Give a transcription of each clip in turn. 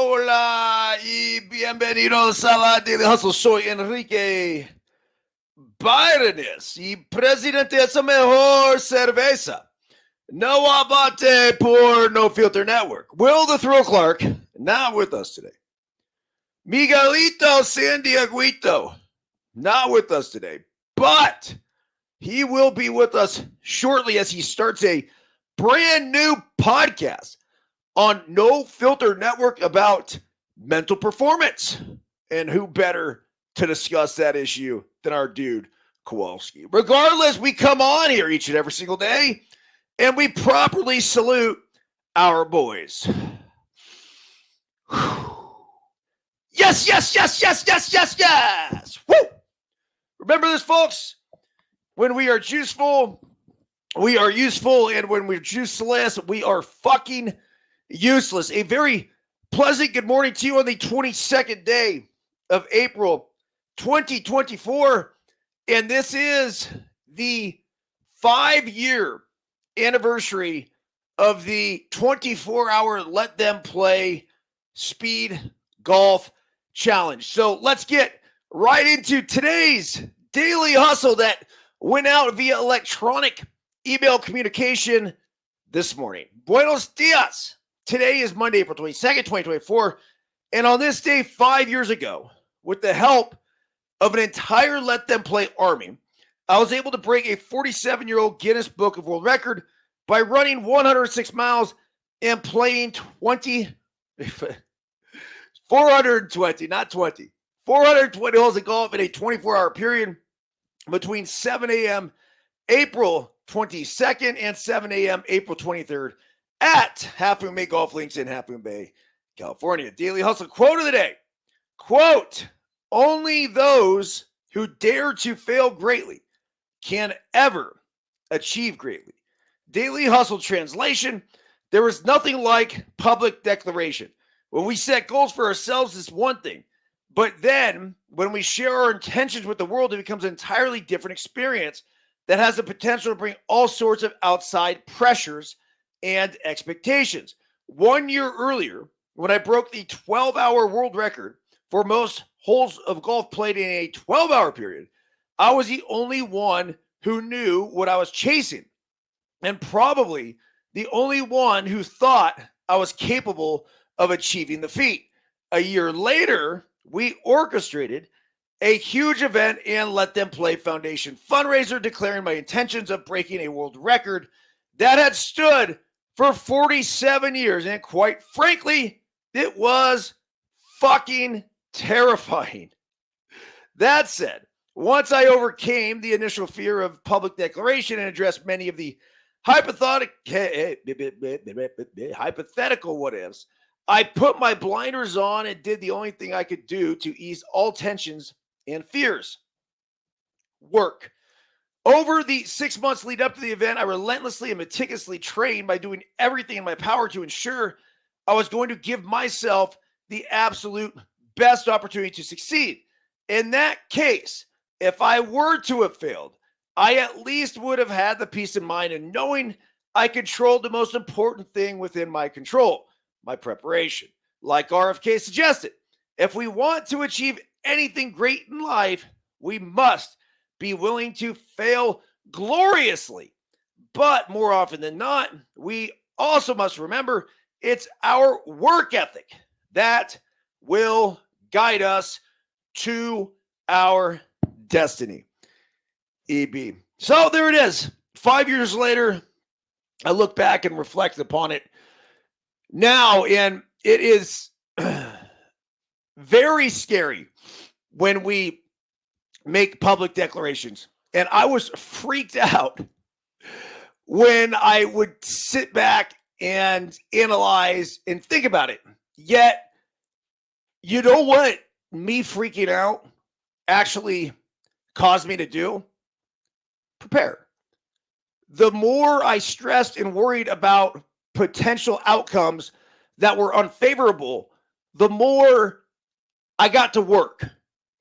hola y bienvenidos a la Daily Hustle. Soy Enrique Byrnes y presidente de esa mejor cerveza. No abate por No Filter Network. Will the Thrill Clark, not with us today. Miguelito San Dieguito, not with us today. But he will be with us shortly as he starts a brand new podcast on No Filter Network about mental performance. And who better to discuss that issue than our dude, Kowalski. Regardless, we come on here each and every single day, and we properly salute our boys. Yes, yes, yes, yes, yes, yes, yes. Woo! Remember this, folks. When we are juiceful, we are useful, and when we're juiceless, we are fucking useless. A very pleasant good morning to you on the 22nd day of April 2024. And this is the 5-year anniversary of the 24-hour Let Them Play Speed Golf Challenge. So let's get right into today's daily hustle that went out via electronic email communication this morning. Buenos dias. Today is Monday, April 22nd, 2024. And on this day, 5 years ago, with the help of an entire Let Them Play army, I was able to break a 47-year-old Guinness Book of World Record by running 106 miles and playing 420 holes of golf in a 24-hour period between 7 a.m. April 22nd and 7 a.m. April 23rd at Half Moon Bay Golf Links in Half Moon Bay, California. Daily Hustle quote of the day. Quote, only those who dare to fail greatly can ever achieve greatly. Daily Hustle translation, there is nothing like public declaration. When we set goals for ourselves, it's one thing. But then when we share our intentions with the world, it becomes an entirely different experience that has the potential to bring all sorts of outside pressures and expectations. 1 year earlier, when I broke the 12-hour world record for most holes of golf played in a 12-hour period, I was the only one who knew what I was chasing, and probably the only one who thought I was capable of achieving the feat. A year later, we orchestrated a huge event and Let Them Play Foundation fundraiser declaring my intentions of breaking a world record that had stood for 47 years. And quite frankly, it was fucking terrifying. That said, once I overcame the initial fear of public declaration and addressed many of the hypothetical what ifs, I put my blinders on and did the only thing I could do to ease all tensions and fears. Work. Over the 6 months lead up to the event, I relentlessly and meticulously trained by doing everything in my power to ensure I was going to give myself the absolute best opportunity to succeed. In that case, if I were to have failed, I at least would have had the peace of mind and knowing I controlled the most important thing within my control, my preparation. Like RFK suggested, if we want to achieve anything great in life, we must be willing to fail gloriously. But more often than not, we also must remember it's our work ethic that will guide us to our destiny. EB. So there it is. 5 years later, I look back and reflect upon it now, and it is very scary when we make public declarations. And I was freaked out when I would sit back and analyze and think about it. Yet, you know what me freaking out actually caused me to do? Prepare. The more I stressed and worried about potential outcomes that were unfavorable, the more I got to work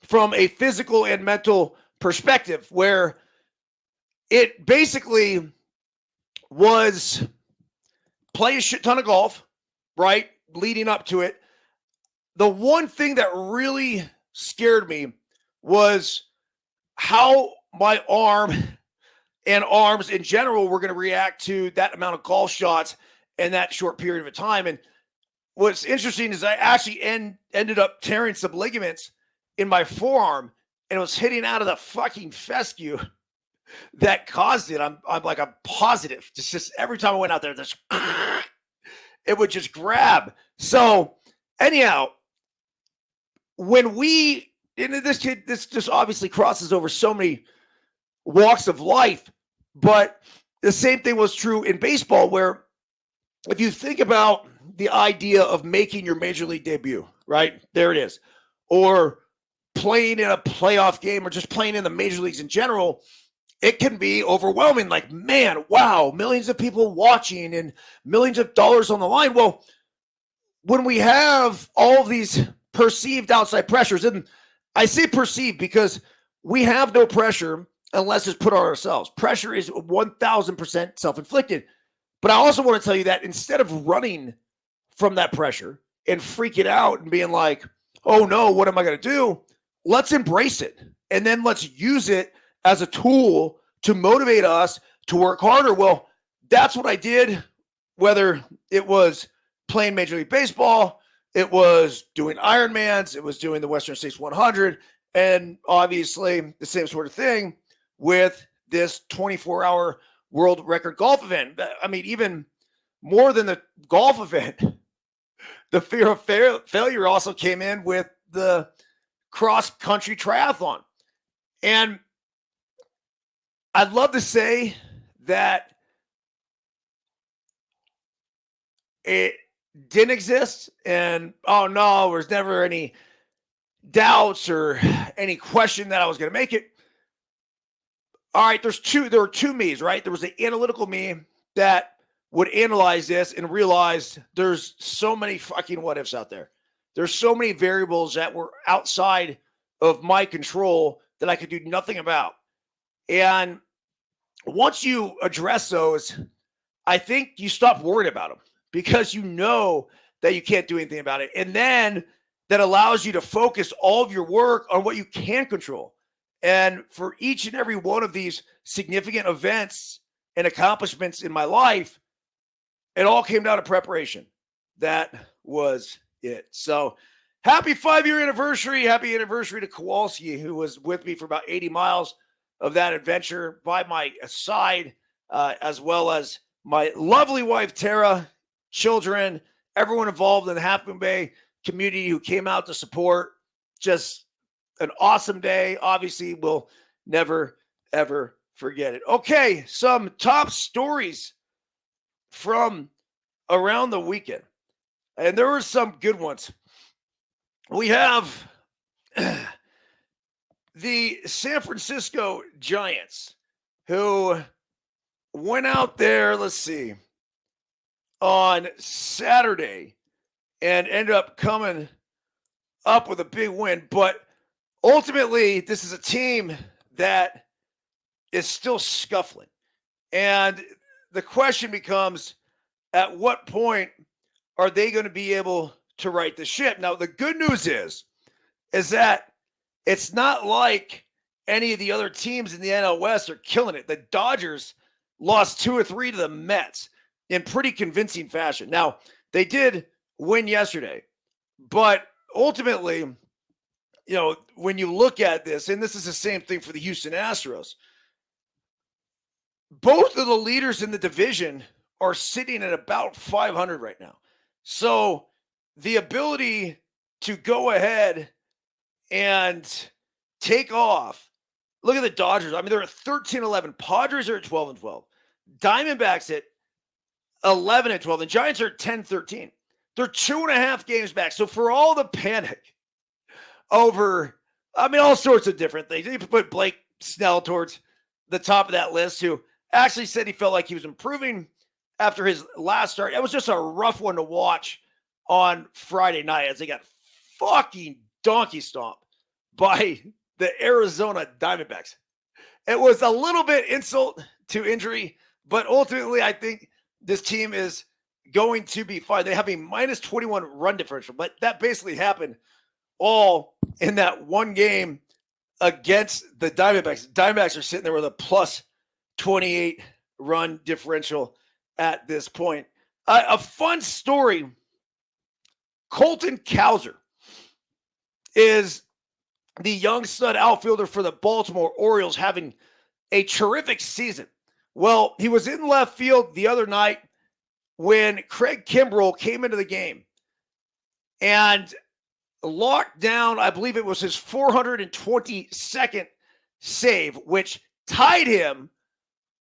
from a physical and mental perspective, where it basically was play a shit ton of golf, right? Leading up to it. the one thing that really scared me was how my arm and arms in general were going to react to that amount of golf shots in that short period of time. And what's interesting is I actually ended up tearing some ligaments in my forearm, and it was hitting out of the fucking fescue that caused it. I'm positive. Just every time I went out there, this it would just grab. So anyhow, when we, and this just obviously crosses over so many walks of life, but the same thing was true in baseball, where if you think about the idea of making your major league debut, right? There it is. Or playing in a playoff game, or just playing in the major leagues in general, it can be overwhelming. Like, man, wow, millions of people watching and millions of dollars on the line. Well, when we have all of these perceived outside pressures, and I say perceived because we have no pressure unless it's put on ourselves. Pressure is 1,000% self-inflicted. But I also want to tell you that instead of running from that pressure and freaking out and being like, oh no, what am I going to do? Let's embrace it. And then let's use it as a tool to motivate us to work harder. Well, that's what I did, whether it was playing Major League Baseball, it was doing Ironmans, it was doing the Western States 100, and obviously the same sort of thing with this 24-hour world record golf event. I mean, even more than the golf event, the fear of failure also came in with the cross-country triathlon. And I'd love to say that it didn't exist and, oh no, there was never any doubts or any question that I was going to make it. All right, there were two me's, right? There was the analytical me that would analyze this and realize there's so many fucking what ifs out there. There's so many variables that were outside of my control that I could do nothing about. And once you address those, I think you stop worrying about them because you know that you can't do anything about it. And then that allows you to focus all of your work on what you can control. And for each and every one of these significant events and accomplishments in my life, it all came down to preparation. That was it. So happy 5-year anniversary. Happy anniversary to Kowalski, who was with me for about 80 miles of that adventure by my side, as well as my lovely wife, Tara, children, everyone involved in the Half Moon Bay community who came out to support. Just an awesome day. Obviously, we'll never, ever forget it. Okay, some top stories from around the weekend. And there were some good ones. We have the San Francisco Giants, who went out there, let's see, on Saturday and ended up coming up with a big win. But ultimately, this is a team that is still scuffling. And the question becomes, at what point are they going to be able to right the ship? Now, the good news is that it's not like any of the other teams in the NL West are killing it. The Dodgers lost 2 or 3 to the Mets in pretty convincing fashion. Now, they did win yesterday, but ultimately, you know, when you look at this, and this is the same thing for the Houston Astros, both of the leaders in the division are sitting at about 500 right now. So the ability to go ahead and take off. Look at the Dodgers. I mean, they're at 13-11. Padres are at 12-12. Diamondbacks at 11-12. The Giants are at 10-13. They're 2.5 games back. So for all the panic over, I mean, all sorts of different things. You put Blake Snell towards the top of that list, who actually said he felt like he was improving after his last start. It was just a rough one to watch on Friday night as they got fucking donkey stomped by the Arizona Diamondbacks. It was a little bit insult to injury, but ultimately I think this team is going to be fine. They have a minus 21 run differential, but that basically happened all in that one game against the Diamondbacks. Diamondbacks are sitting there with a plus 28 run differential at this point. A fun story. Colton Cowser is the young stud outfielder for the Baltimore Orioles, having a terrific season. Well, he was in left field the other night when Craig Kimbrell came into the game and locked down, I believe it was his 422nd save, which tied him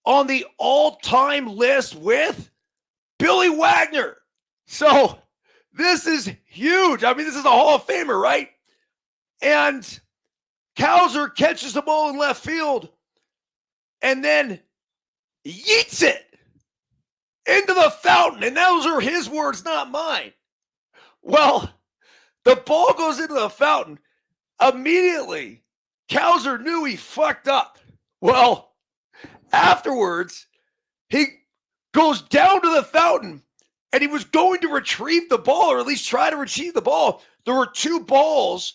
on the all-time list with Billy Wagner. So this is huge. I mean, this is a Hall of Famer, right? And Cowser catches the ball in left field and then yeets it into the fountain. And those are his words, not mine. Well, the ball goes into the fountain. Immediately, Cowser knew he fucked up. Well, afterwards, he goes down to the fountain and he was going to retrieve the ball, or at least try to retrieve the ball. There were two balls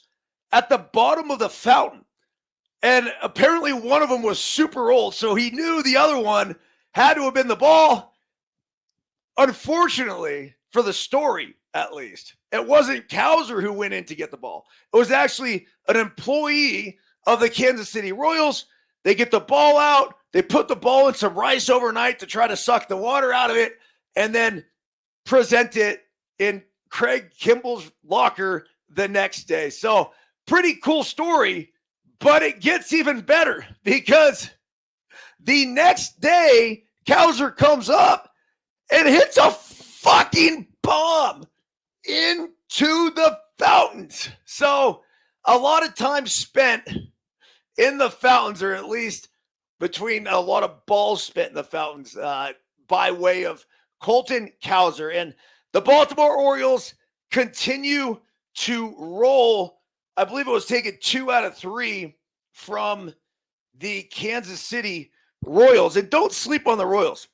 at the bottom of the fountain. And apparently one of them was super old, so he knew the other one had to have been the ball. Unfortunately, for the story at least, it wasn't Cowser who went in to get the ball. It was actually an employee of the Kansas City Royals. They get the ball out. They put the ball in some rice overnight to try to suck the water out of it and then present it in Craig Kimbrell's locker the next day. So pretty cool story, but it gets even better because the next day, Cowser comes up and hits a fucking bomb into the fountains. So a lot of time spent in the fountains, or at least between a lot of balls spent in the fountains by way of Colton Cowser. And the Baltimore Orioles continue to roll. I believe it was taken 2 out of 3 from the Kansas City Royals. And don't sleep on the Royals.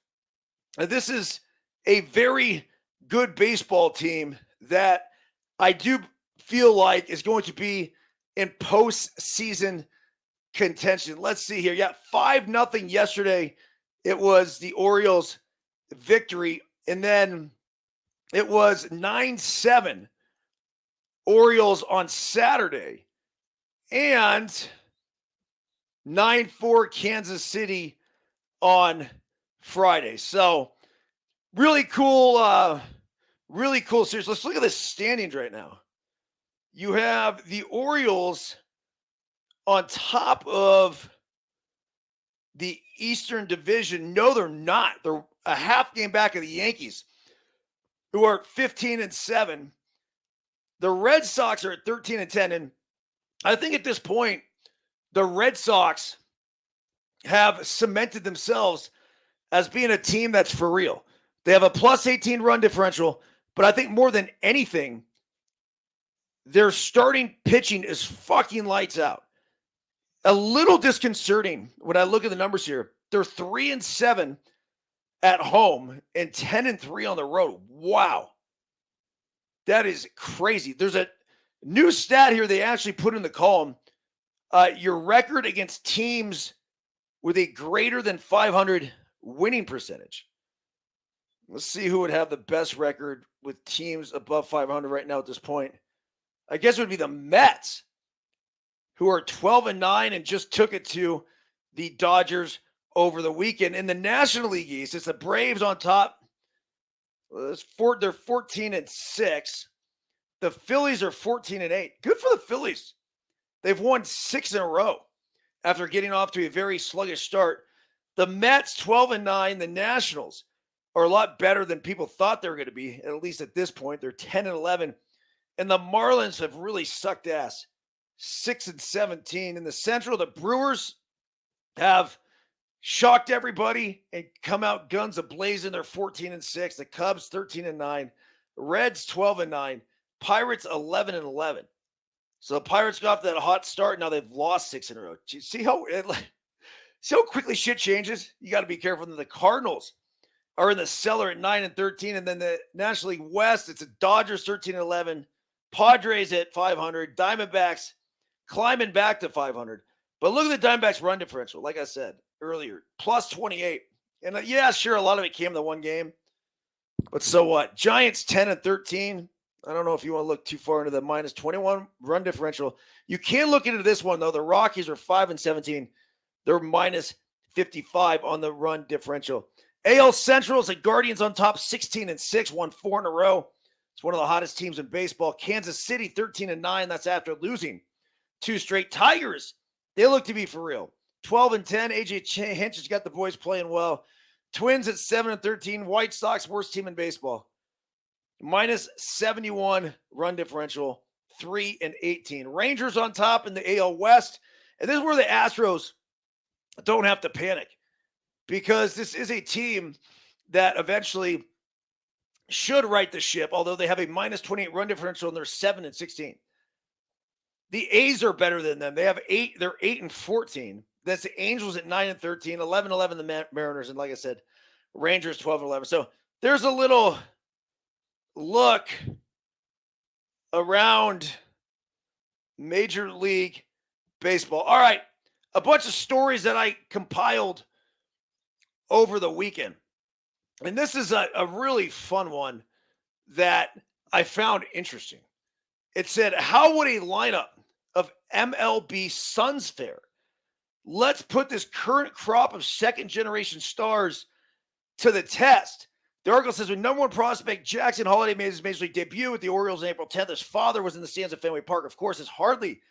This is a very good baseball team that I do feel like is going to be in postseason contention. Let's see here. Yeah, 5-0 yesterday. It was the Orioles' victory. And then it was 9-7 Orioles on Saturday. And 9-4 Kansas City on Friday. So really cool series. Let's look at the standings right now. You have the Orioles on top of the Eastern Division. No, they're not. They're a half game back of the Yankees, who are 15-7. The Red Sox are at 13-10. And I think at this point, the Red Sox have cemented themselves as being a team that's for real. They have a plus 18 run differential, but I think more than anything, their starting pitching is fucking lights out. A little disconcerting when I look at the numbers here. They're 3-7 at home and 10-3 on the road. Wow. That is crazy. There's a new stat here they actually put in the column. Your record against teams with a greater than 500 winning percentage. Let's see who would have the best record with teams above 500 right now at this point. I guess it would be the Mets, who are 12-9 and just took it to the Dodgers over the weekend. In the National League East, it's the Braves on top. They're 14-6. The Phillies are 14-8. Good for the Phillies. They've won 6 in a row after getting off to a very sluggish start. The Mets, 12-9. The Nationals are a lot better than people thought they were going to be, at least at this point. They're 10-11. And the Marlins have really sucked ass, 6-17. In the Central, the Brewers have shocked everybody and come out guns a-blazing. They're 14-6. The Cubs, 13-9. Reds, 12-9. Pirates, 11-11. So the Pirates got off that hot start. Now they've lost 6 in a row. See how quickly shit changes? You got to be careful. The Cardinals are in the cellar at 9-13. And then the National League West, it's the Dodgers 13-11, Padres at 500, Diamondbacks climbing back to 500. But look at the Diamondbacks run differential, like I said earlier, plus 28. And yeah, sure, a lot of it came in the one game. But so what? Giants 10-13. I don't know if you want to look too far into the minus 21 run differential. You can look into this one, though. The Rockies are 5-17. They're minus 55 on the run differential. AL Central is the Guardians on top, 16-6, won 4 in a row. It's one of the hottest teams in baseball. Kansas City, 13-9. That's after losing 2 straight. Tigers, they look to be for real. 12-10. AJ Hinch has got the boys playing well. Twins at 7-13. White Sox, worst team in baseball. Minus 71 run differential, 3-18. Rangers on top in the AL West. And this is where the Astros don't have to panic, because this is a team that eventually should right the ship, although they have a minus 28 run differential and they're 7-16. The A's are better than them. They have 8. They're 8-14. That's the Angels at 9-13, 11-11 the Mariners, and like I said, Rangers 12-11. So there's a little look around Major League Baseball. All right, a bunch of stories that I compiled over the weekend. And this is a really fun one that I found interesting. It said, how would a lineup of MLB Suns fare? Let's put this current crop of second-generation stars to the test. The article says, when number one prospect Jackson Holliday made his Major League debut with the Orioles on April 10th, his father was in the stands at Fenway Park. Of course, it's hardly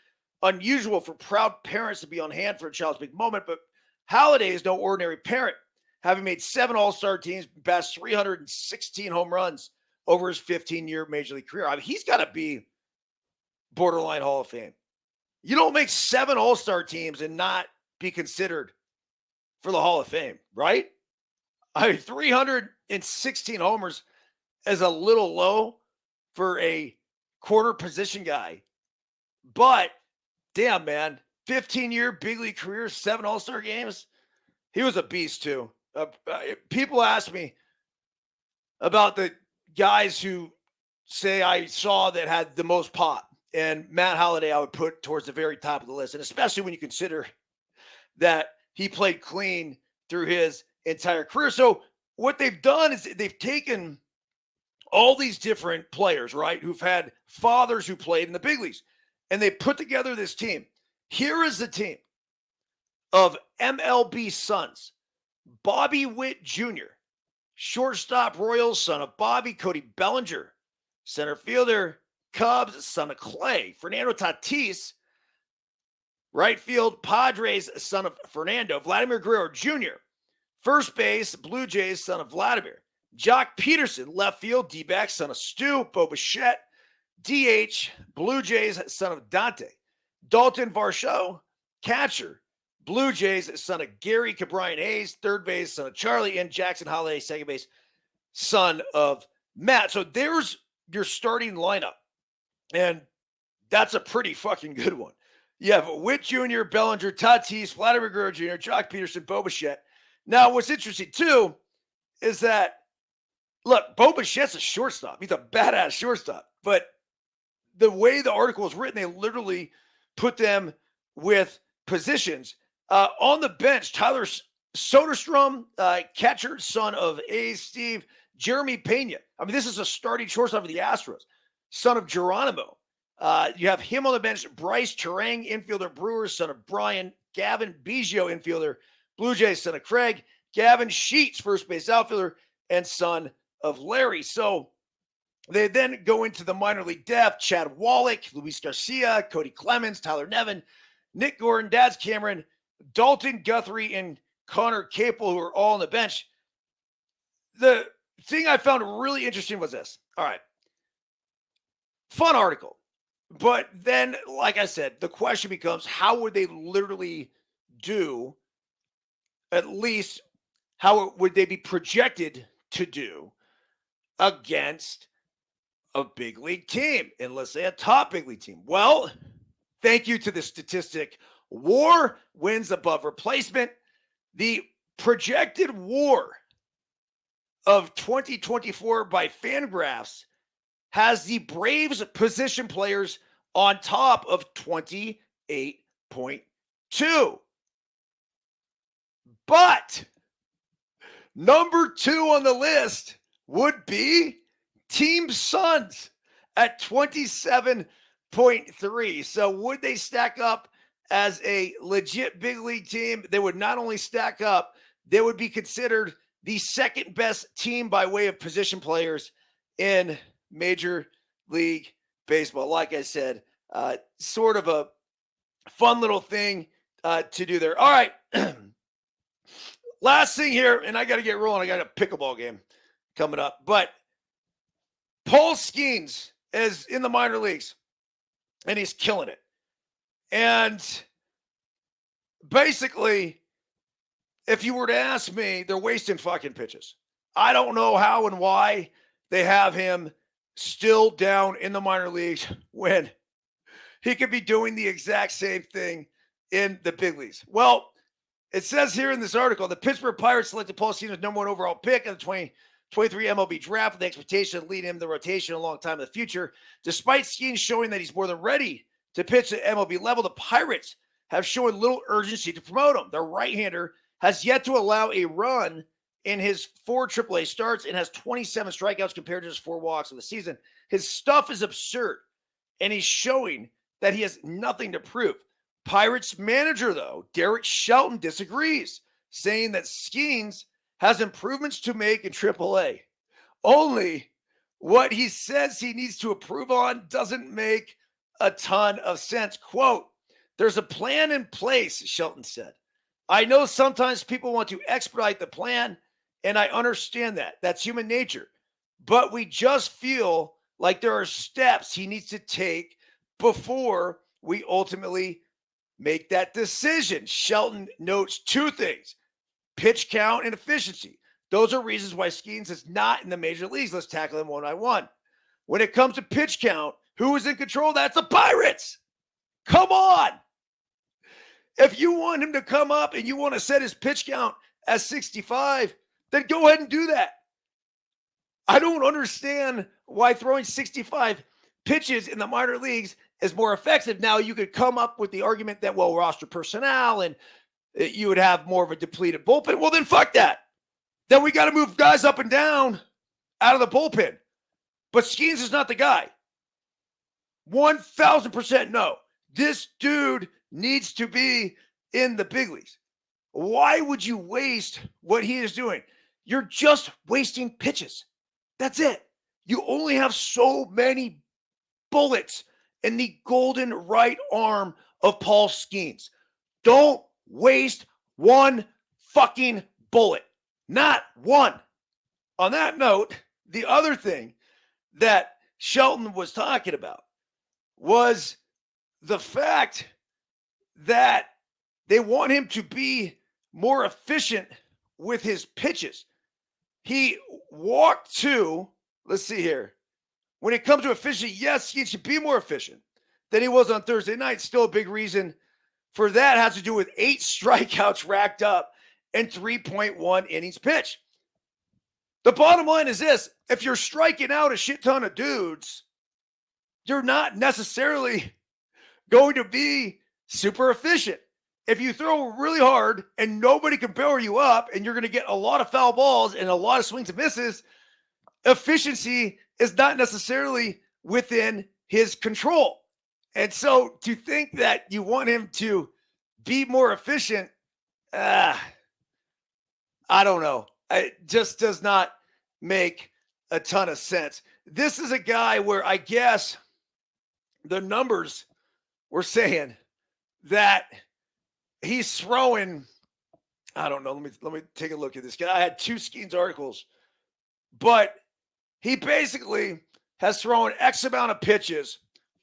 unusual for proud parents to be on hand for a child's big moment, but Holliday is no ordinary parent, having made 7 All-Star teams, passed 316 home runs over his 15-year Major League career. I mean, he's got to be borderline Hall of Fame. You don't make 7 All-Star teams and not be considered for the Hall of Fame, right? I mean, 316 homers is a little low for a corner position guy. But, damn, man, 15-year big league career, 7 All-Star games. He was a beast, too. People ask me about the guys who say I saw that had the most pop. And Matt Holliday I would put towards the very top of the list. And especially when you consider that he played clean through his entire career. So what they've done is they've taken all these different players, right, who've had fathers who played in the big leagues, and they put together this team. Here is the team of MLB Suns. Bobby Witt Jr., shortstop Royals, son of Bobby. Cody Bellinger, center fielder Cubs, son of Clay. Fernando Tatis, right field Padres, son of Fernando. Vladimir Guerrero Jr., first base Blue Jays, son of Vladimir. Jock Peterson, left field D-back, son of Stu. Bo Bichette, DH, Blue Jays, son of Dante. Dalton Varsho, catcher, Blue Jays, son of Gary Cabrian Hayes. Third base, son of Charlie. And Jackson Holliday, second base, son of Matt. So there's your starting lineup. And that's a pretty fucking good one. You have Witt Jr., Bellinger, Tatis, Vladimir Guerrero Jr., Jock Peterson, Bo Bichette. Now, what's interesting, too, is that, look, Bo Bichette's a shortstop. He's a badass shortstop. But the way the article is written, they literally put them with positions. On the bench, Tyler Soderstrom, catcher, son of A's Steve. Jeremy Pena. I mean, this is a starting shortstop for the Astros. Son of Geronimo. You have him on the bench. Bryce Terang, infielder, Brewers, son of Brian. Gavin Biggio, infielder, Blue Jays, son of Craig. Gavin Sheets, first base outfielder, and son of Larry. So they then go into the minor league depth. Chad Wallach, Luis Garcia, Cody Clemens, Tyler Nevin, Nick Gordon, Daz Cameron, Dalton Guthrie, and Connor Capel, who are all on the bench. The thing I found really interesting was this. All right. Fun article. But then, like I said, the question becomes, how would they literally do, at least how would they be projected to do against a big league team? And let's say a top big league team. Well, thank you to the statistic WAR wins above replacement. The projected WAR of 2024 by Fangraphs has the Braves position players on top of 28.2. But number 2 on the list would be Team Suns at 27.3. So would they stack up as a legit big league team? They would not only stack up, they would be considered the second best team by way of position players in Major League Baseball. Like I said, sort of a fun little thing to do there. All right. Last thing here, and I got to get rolling. I got a pickleball game coming up. But Paul Skenes is in the minor leagues, and he's killing it. And basically, if you were to ask me, they're wasting fucking pitches. I don't know how and why they have him still down in the minor leagues when he could be doing the exact same thing in the big leagues. Well, it says here in this article, the Pittsburgh Pirates selected Paul Skenes as number 1 overall pick in the 2023 MLB draft with the expectation to lead him the rotation a long time in the future. Despite Skenes showing that he's more than ready to pitch at MLB level, the Pirates have shown little urgency to promote him. Their right-hander has yet to allow a run in his 4 AAA starts and has 27 strikeouts compared to his 4 walks of the season. His stuff is absurd, and he's showing that he has nothing to prove. Pirates manager, though, Derek Shelton, disagrees, saying that Skenes has improvements to make in AAA. Only what he says he needs to improve on doesn't make a ton of sense. Quote, "There's a plan in place," Shelton said. "I know sometimes people want to expedite the plan, and I understand that. That's human nature. But we just feel like there are steps he needs to take before we ultimately make that decision." Shelton notes 2 things: pitch count and efficiency. Those are reasons why Skenes is not in the major leagues. Let's tackle them one by one. When it comes to pitch count, who is in control? That's the Pirates. Come on. If you want him to come up and you want to set his pitch count as 65, then go ahead and do that. I don't understand why throwing 65 pitches in the minor leagues is more effective. Now, you could come up with the argument that, well, roster personnel and you would have more of a depleted bullpen. Well, then fuck that. Then we got to move guys up and down out of the bullpen. But Skenes is not the guy. 1,000% no. This dude needs to be in the big leagues. Why would you waste what he is doing? You're just wasting pitches. That's it. You only have so many bullets in the golden right arm of Paul Skenes. Don't waste one fucking bullet. Not one. On that note, the other thing that Shelton was talking about was the fact that they want him to be more efficient with his pitches. He walked to, let's see here. When it comes to efficiency, yes, he should be more efficient than he was on Thursday night. Still a big reason for that has to do with 8 strikeouts racked up and 3.1 innings pitched. The bottom line is this: if you're striking out a shit ton of dudes, you're not necessarily going to be super efficient. If you throw really hard and nobody can power you up and you're going to get a lot of foul balls and a lot of swings and misses, efficiency is not necessarily within his control. And so to think that you want him to be more efficient, I don't know. It just does not make a ton of sense. This is a guy where I guess the numbers were saying that he's throwing, I don't know. Let me take a look at this guy. I had 2 Skenes articles, but he basically has thrown X amount of pitches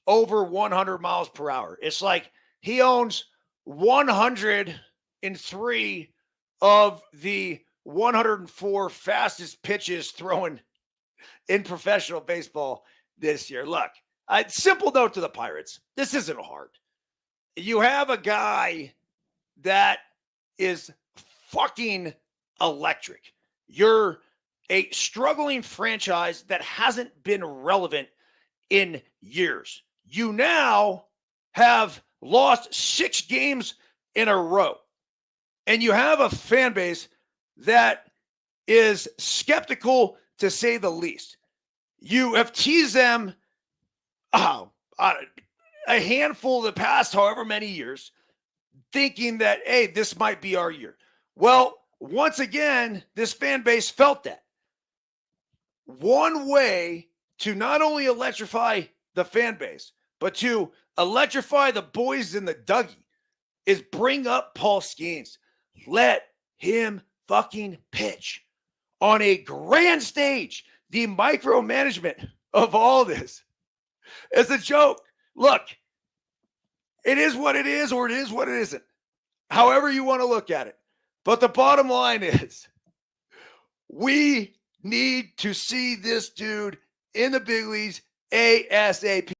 over 100 miles per hour. It's like he owns 103 of the 104 fastest pitches thrown in professional baseball this year. Look, simple note to the Pirates. This isn't hard. You have a guy that is fucking electric. You're a struggling franchise that hasn't been relevant in years. You now have lost 6 games in a row, and you have a fan base that is skeptical, to say the least. You have teased them a handful of the past however many years, thinking that, hey, this might be our year. Well, once again, this fan base felt that. One way to not only electrify the fan base, but to electrify the boys in the Dougie is bring up Paul Skenes. Let him fucking pitch on a grand stage. The micromanagement of all this is a joke. Look, it is what it is, or it is what it isn't. However you want to look at it. But the bottom line is, we need to see this dude in the big leagues ASAP.